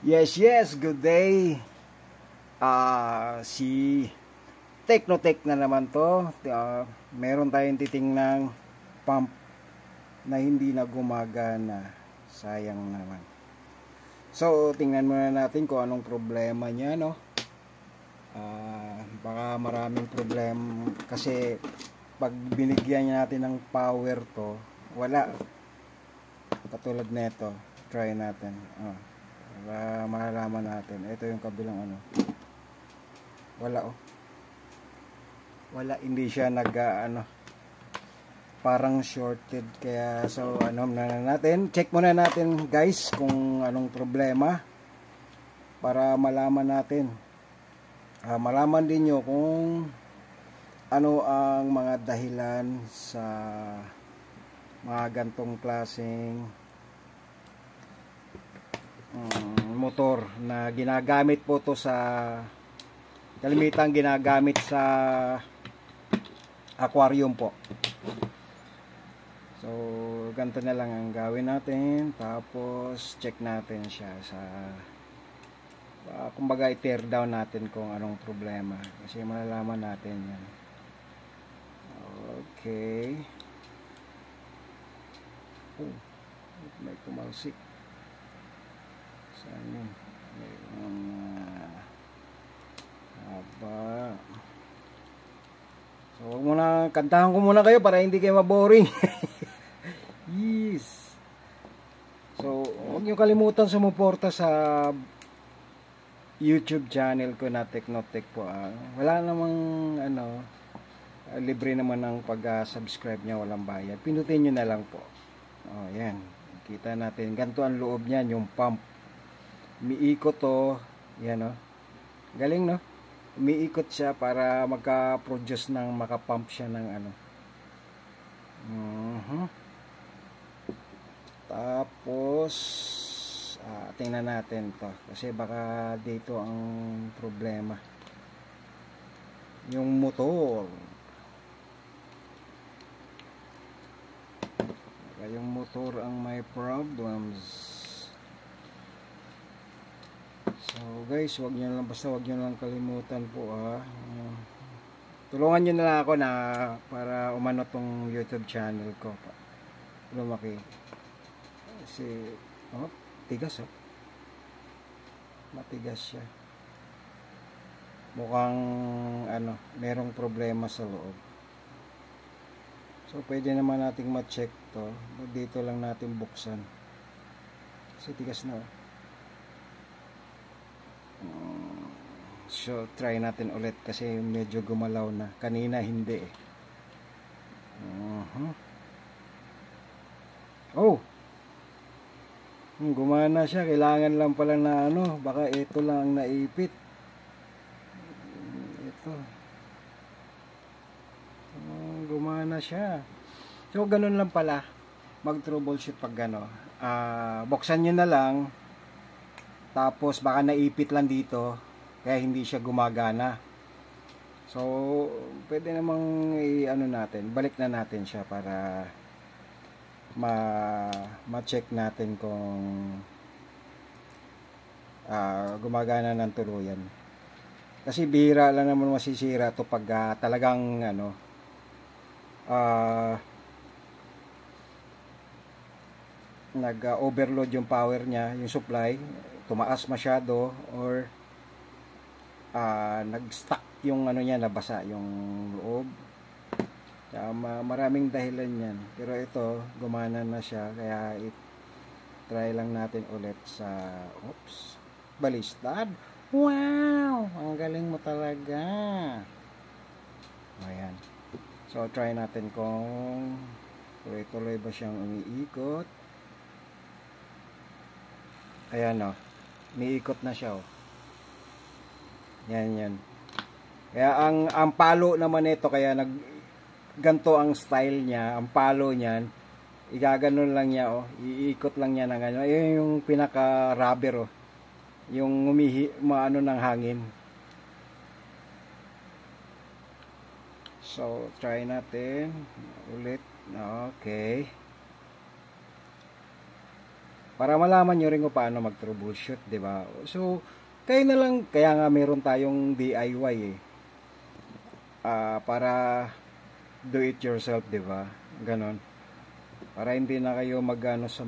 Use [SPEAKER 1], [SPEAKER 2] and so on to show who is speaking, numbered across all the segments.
[SPEAKER 1] Yes, good day. Si Technotech na naman to. Meron tayong titingnang pump na hindi na gumagana. Sayang naman. So, tingnan muna natin kung anong problema niya, no? Baka maraming problem kasi pag binigyan natin ng power to, wala. Katulad nito, try natin. Para malalaman natin. Ito yung kabilang ano. Wala Wala, hindi siya parang shorted, kaya so na natin. Check muna natin, guys, kung anong problema para malaman natin. Malaman din nyo kung ano ang mga dahilan sa mga gantong klaseng motor na ginagamit po to sa kalimitan ginagamit sa aquarium po. So ganito na lang ang gawin natin, tapos check natin siya sa kumbaga i-tear down natin kung anong problema kasi malalaman natin yan. Okay. May kumalsik. Saan yun? Haba. So wag muna, kantahan ko muna kayo para hindi kayo maboring. Yes. So huwag nyo kalimutan sumuporta sa YouTube channel ko na Technotech po. Wala namang libre naman ang pag-subscribe niya, walang bayad. Pindutin nyo na lang po. Yan. Kita natin. Ganito ang loob niyan, yung pump. Umiikot to. Yan, galing, no? Umiikot siya para magka-produce ng makapump siya ng Tapos tingnan natin to kasi baka dito ang problema. Yung motor. Yung motor ang may problems. So guys, wag niyo lang kalimutan po tulungan niyo na lang ako na para umano tong YouTube channel ko pa lumaki. Kasi tigas matigas siya, mukhang merong problema sa loob. So pwede naman nating ma-check to, dito lang natin buksan kasi tigas na. So try natin ulit kasi medyo gumalaw na, kanina hindi gumana siya. Kailangan lang pala na baka ito lang ang naipit. Ito gumana siya. So ganun lang pala mag troubleshoot pag buksan nyo na lang, tapos baka naipit lang dito kaya hindi siya gumagana. So pwede namang natin, balik na natin siya para ma-check natin kung gumagana ng tuluyan. Kasi bihira lang naman masisira to pag talagang nag-overload yung power niya, yung supply, tumaas masyado, or nag-stuck yung niya, nabasa yung loob. Maraming dahilan yan, pero ito gumana na siya, kaya try lang natin ulit sa balistad. Wow, ang galing mo talaga. Ayan. So try natin kung tuloy-tuloy ba siyang umiikot. Ayan, umiikot na siya. Yan. Kaya ang palo naman ito, kaya ganto ang style niya, ang palo niyan, igaganon lang niya, iikot lang niya ng ayun yung pinaka rubber, yung ng hangin. So try natin ulit. Okay. para malaman nyo rin kung paano mag-troubleshoot, di ba? So, kayo na lang, kaya nga meron tayong DIY eh. Para do it yourself, di ba? Ganon. Para hindi na kayo magano sa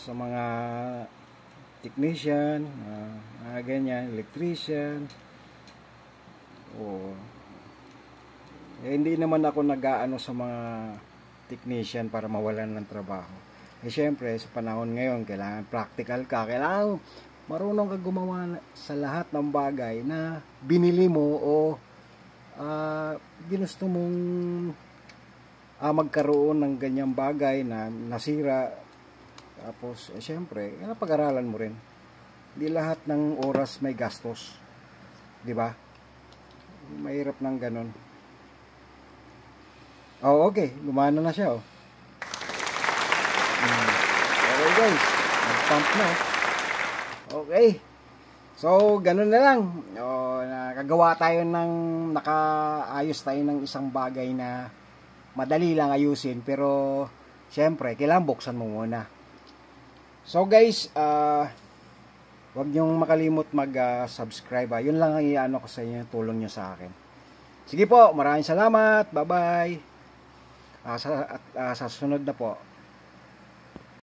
[SPEAKER 1] mga technician, ganyan, electrician. Hindi naman ako nag-aano sa mga technician para mawalan ng trabaho. Syempre, sa panahon ngayon, kailangan practical ka. Kailangan marunong ka gumawa sa lahat ng bagay na binili mo o ginusto mong magkaroon ng ganyang bagay na nasira. Tapos, syempre, pag-aralan mo rin. Hindi lahat ng oras may gastos. Di ba? Mahirap ng ganun. Okay. Gumana na siya, Okay, guys. Nag-pump na, Okay. So, ganun na lang. Nakagawa tayo nakaayos tayo ng isang bagay na madali lang ayusin. Pero, syempre, kailangan buksan mo muna. So, guys, huwag niyong makalimot mag-subscribe. Yun lang ang iano ko sa inyo, tulong nyo sa akin. Sige po, maraming salamat. Bye-bye. Sa sunod na po.